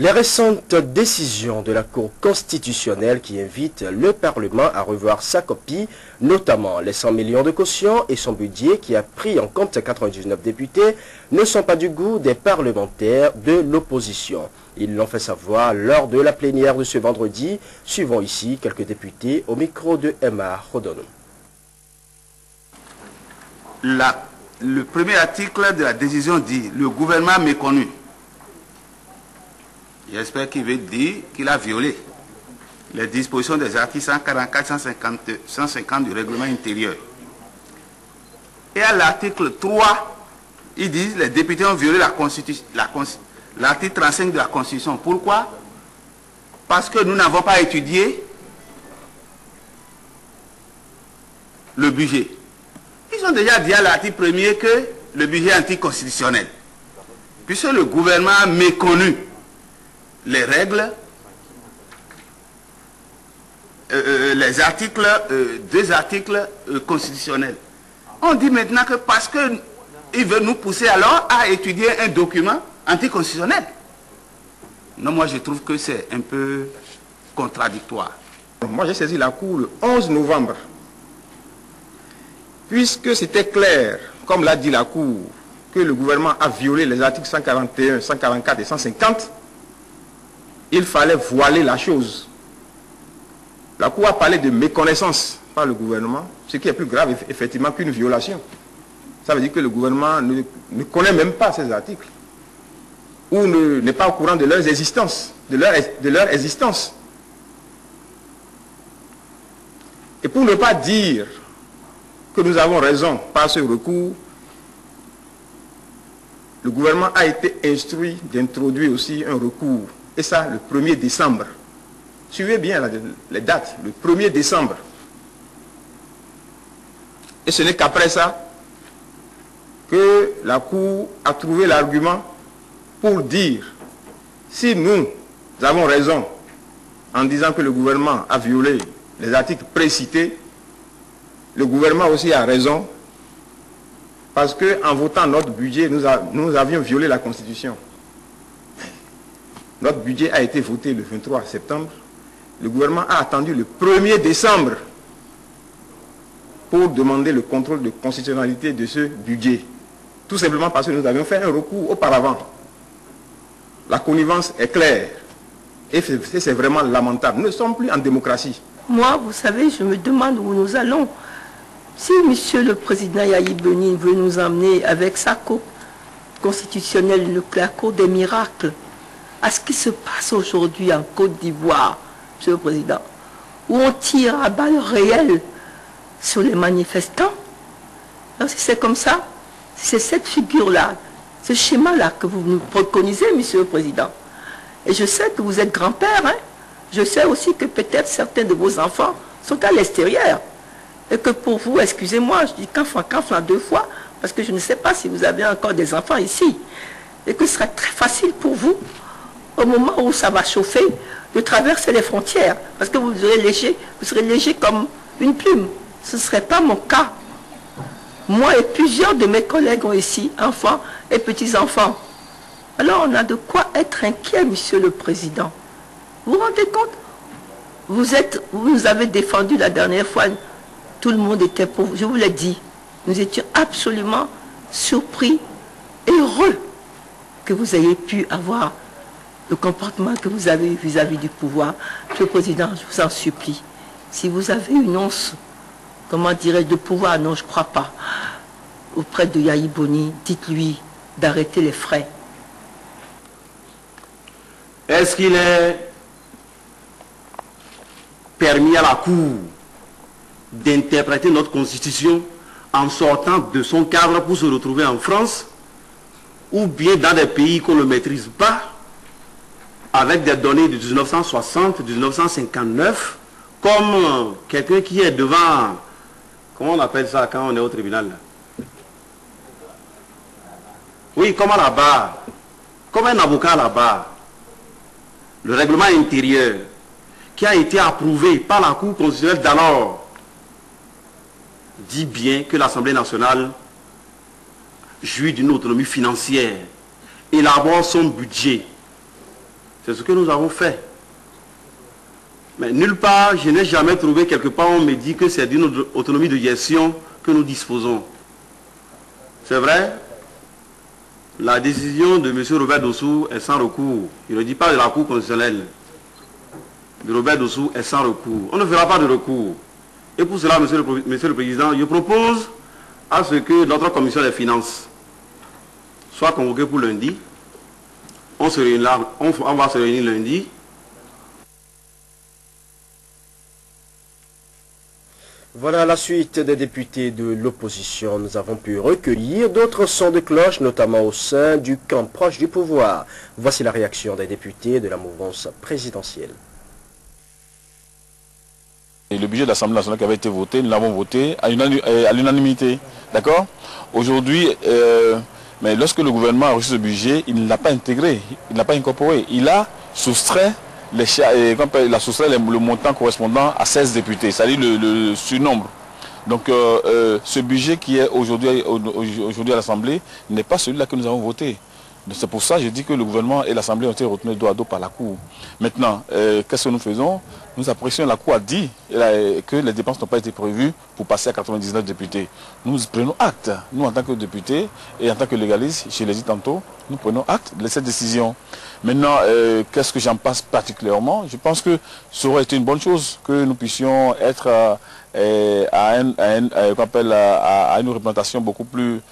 Les récentes décisions de la Cour constitutionnelle qui invitent le Parlement à revoir sa copie, notamment les 100 millions de caution et son budget qui a pris en compte 99 députés, ne sont pas du goût des parlementaires de l'opposition. Ils l'ont fait savoir lors de la plénière de ce vendredi. Suivons ici quelques députés au micro de Emma Rodono. Le premier article de la décision dit « Le gouvernement méconnu ». J'espère qu'il veut dire qu'il a violé les dispositions des articles 144, 150 du règlement intérieur. Et à l'article 3, ils disent les députés ont violé l'article 35 de la Constitution. Pourquoi? Parce que nous n'avons pas étudié le budget. Ils ont déjà dit à l'article 1er que le budget est anticonstitutionnel. Puisque le gouvernement a méconnu les règles, les articles, deux articles constitutionnels. On dit maintenant que parce qu'ils veulent nous pousser alors à étudier un document anticonstitutionnel. Non, moi je trouve que c'est un peu contradictoire. Moi j'ai saisi la Cour le 11 novembre. Puisque c'était clair, comme l'a dit la Cour, que le gouvernement a violé les articles 141, 144 et 150, il fallait voiler la chose. La Cour a parlé de méconnaissance par le gouvernement, ce qui est plus grave effectivement qu'une violation. Ça veut dire que le gouvernement ne connaît même pas ces articles, ou n'est pas au courant de leur existence, de leur existence. Et pour ne pas dire que nous avons raison par ce recours, le gouvernement a été instruit d'introduire aussi un recours. Et ça, le 1er décembre. Suivez bien les dates, le 1er décembre. Et ce n'est qu'après ça que la Cour a trouvé l'argument pour dire, si nous avons raison en disant que le gouvernement a violé les articles précités, le gouvernement aussi a raison parce qu'en votant notre budget, nous avions violé la Constitution. Notre budget a été voté le 23 septembre. Le gouvernement a attendu le 1er décembre pour demander le contrôle de constitutionnalité de ce budget. Tout simplement parce que nous avions fait un recours auparavant. La connivence est claire. Et c'est vraiment lamentable. Nous ne sommes plus en démocratie. Moi, vous savez, je me demande où nous allons. Si M. le Président Yahya Benin veut nous emmener avec sa Cour constitutionnelle, la Cour des miracles, à ce qui se passe aujourd'hui en Côte d'Ivoire, M. le Président, où on tire à balles réelles sur les manifestants. Alors si c'est comme ça, c'est cette figure-là, ce schéma-là que vous nous préconisez, M. le Président. Et je sais que vous êtes grand-père, hein? Je sais aussi que peut-être certains de vos enfants sont à l'extérieur. Et que pour vous, excusez-moi, je dis qu'enfant deux fois, parce que je ne sais pas si vous avez encore des enfants ici. Et que ce sera très facile pour vous, au moment où ça va chauffer, de traverser les frontières. Parce que vous serez léger comme une plume. Ce ne serait pas mon cas. Moi et plusieurs de mes collègues ont ici enfants et petits-enfants. Alors on a de quoi être inquiet, Monsieur le Président. Vous vous rendez compte? Vous nous avez défendu la dernière fois, tout le monde était pour vous. Je vous l'ai dit, nous étions absolument surpris et heureux que vous ayez pu avoir le comportement que vous avez vis-à-vis du pouvoir. Monsieur le Président, je vous en supplie, si vous avez une once, comment dirais-je, de pouvoir, non, je ne crois pas, auprès de Yahya Benin, dites-lui d'arrêter les frais. Est-ce qu'il est permis à la Cour d'interpréter notre Constitution en sortant de son cadre pour se retrouver en France, ou bien dans des pays qu'on ne maîtrise pas, avec des données de 1960, 1959, comme quelqu'un qui est devant, comment on appelle ça quand on est au tribunal là? Oui, comme à la barre, comme un avocat à la barre. Le règlement intérieur qui a été approuvé par la Cour constitutionnelle d'alors dit bien que l'Assemblée nationale jouit d'une autonomie financière, élabore son budget C'est ce que nous avons fait. Mais nulle part, je n'ai jamais trouvé quelque part où on me dit que c'est d'une autonomie de gestion que nous disposons. C'est vrai, la décision de M. Robert Dossou est sans recours. Il ne dit pas de la Cour constitutionnelle. De Robert Dossou est sans recours. On ne fera pas de recours. Et pour cela, Monsieur le Président, je propose à ce que notre commission des finances soit convoquée pour lundi. On va se réunir lundi. Voilà la suite des députés de l'opposition. Nous avons pu recueillir d'autres sons de cloche, notamment au sein du camp proche du pouvoir. Voici la réaction des députés de la mouvance présidentielle. Et le budget de l'Assemblée nationale qui avait été voté, nous l'avons voté à l'unanimité. D'accord? Aujourd'hui, mais lorsque le gouvernement a reçu ce budget, il ne l'a pas intégré, il ne l'a pas incorporé. Il a soustrait le montant correspondant à 16 députés, c'est-à-dire le surnombre. Donc ce budget qui est aujourd'hui à l'Assemblée n'est pas celui-là que nous avons voté. C'est pour ça que je dis que le gouvernement et l'Assemblée ont été retenus dos à dos par la Cour. Maintenant, qu'est-ce que nous faisons? Nous apprécions, la Cour a dit que les dépenses n'ont pas été prévues pour passer à 99 députés. Nous prenons acte, nous en tant que députés et en tant que légalistes, je l'ai dit tantôt, nous prenons acte de cette décision. Maintenant, qu'est-ce que j'en passe particulièrement? Je pense que ça aurait été une bonne chose que nous puissions être à une représentation beaucoup plus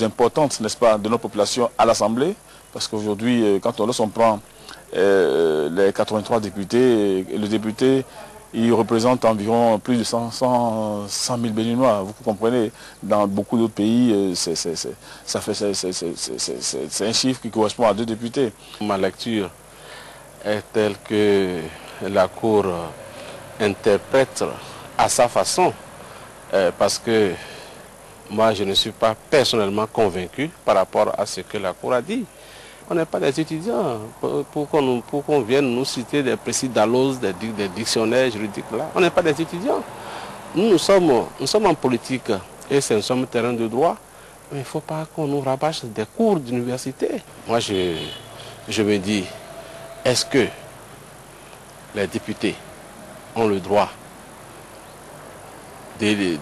importante, n'est-ce pas, de notre population à l'Assemblée, parce qu'aujourd'hui, lorsqu'on prend les 83 députés, le député, il représente environ plus de 100 000 Béninois. Vous comprenez, dans beaucoup d'autres pays, c'est un chiffre qui correspond à 2 députés. Ma lecture est telle que la Cour interprète à sa façon, parce que moi, je ne suis pas personnellement convaincu par rapport à ce que la Cour a dit. On n'est pas des étudiants pour qu'on vienne nous citer des précis d'allose, des dictionnaires juridiques là. On n'est pas des étudiants. Nous sommes en politique et nous sommes terrain de droit. Mais il ne faut pas qu'on nous rabâche des cours d'université. Moi, je me dis, est-ce que les députés ont le droit de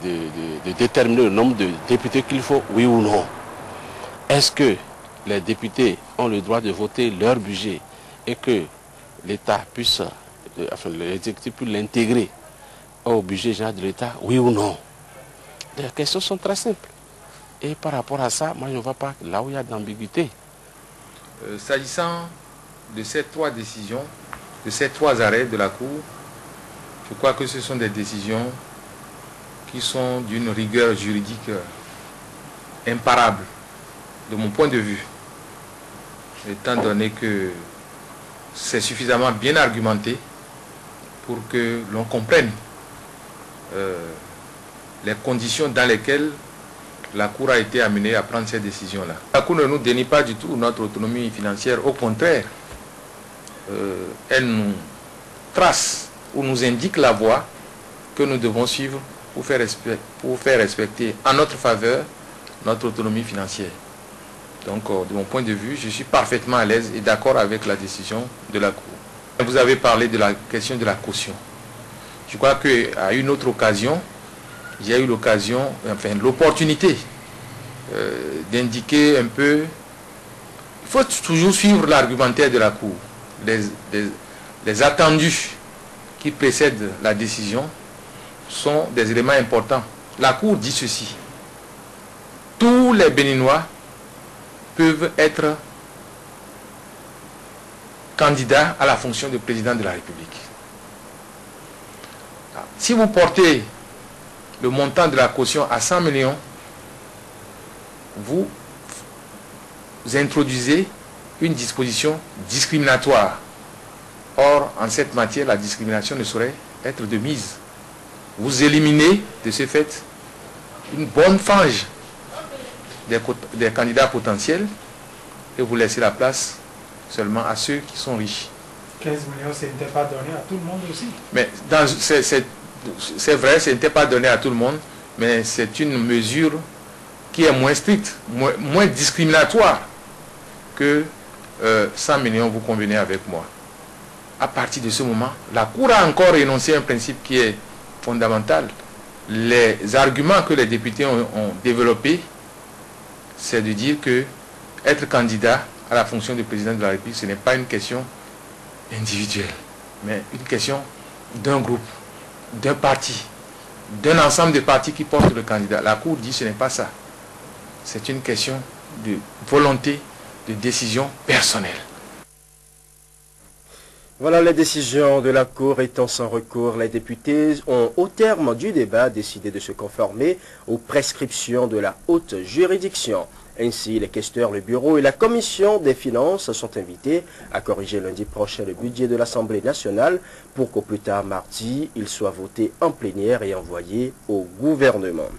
déterminer le nombre de députés qu'il faut, oui ou non? Est-ce que les députés ont le droit de voter leur budget et que l'État puisse, l'exécutif puisse l'intégrer au budget général de l'État, oui ou non? Les questions sont très simples. Et par rapport à ça, moi je ne vois pas là où il y a d'ambiguïté. S'agissant de ces 3 décisions, de ces 3 arrêts de la Cour, je crois que ce sont des décisions qui sont d'une rigueur juridique imparable, de mon point de vue, étant donné que c'est suffisamment bien argumenté pour que l'on comprenne les conditions dans lesquelles la Cour a été amenée à prendre ces décisions-là. La Cour ne nous dénie pas du tout notre autonomie financière, au contraire, elle nous trace ou nous indique la voie que nous devons suivre pour faire respecter en notre faveur notre autonomie financière. Donc, de mon point de vue, je suis parfaitement à l'aise et d'accord avec la décision de la Cour. Vous avez parlé de la question de la caution. Je crois qu'à une autre occasion, j'ai eu l'opportunité d'indiquer un peu. Il faut toujours suivre l'argumentaire de la Cour. Les attendus qui précèdent la décision sont des éléments importants. La Cour dit ceci: tous les Béninois peuvent être candidats à la fonction de président de la République. Si vous portez le montant de la caution à 100 millions, vous introduisez une disposition discriminatoire. Or, en cette matière, la discrimination ne saurait être de mise. Vous éliminez de ce fait une bonne frange des candidats potentiels et vous laissez la place seulement à ceux qui sont riches. 15 millions, ce n'était pas donné à tout le monde aussi. Mais c'est vrai, ce n'était pas donné à tout le monde, mais c'est une mesure qui est moins stricte, moins discriminatoire que 100 millions, vous convenez avec moi. à partir de ce moment, la Cour a encore énoncé un principe qui est fondamental. Les arguments que les députés ont développés, c'est de dire que être candidat à la fonction de président de la République, ce n'est pas une question individuelle, mais une question d'un groupe, d'un parti, d'un ensemble de partis qui portent le candidat. La Cour dit que ce n'est pas ça. C'est une question de volonté, de décision personnelle. Voilà les décisions de la Cour étant sans recours. Les députés ont, au terme du débat, décidé de se conformer aux prescriptions de la haute juridiction. Ainsi, les questeurs, le bureau et la commission des finances sont invités à corriger lundi prochain le budget de l'Assemblée nationale pour qu'au plus tard mardi, il soit voté en plénière et envoyé au gouvernement.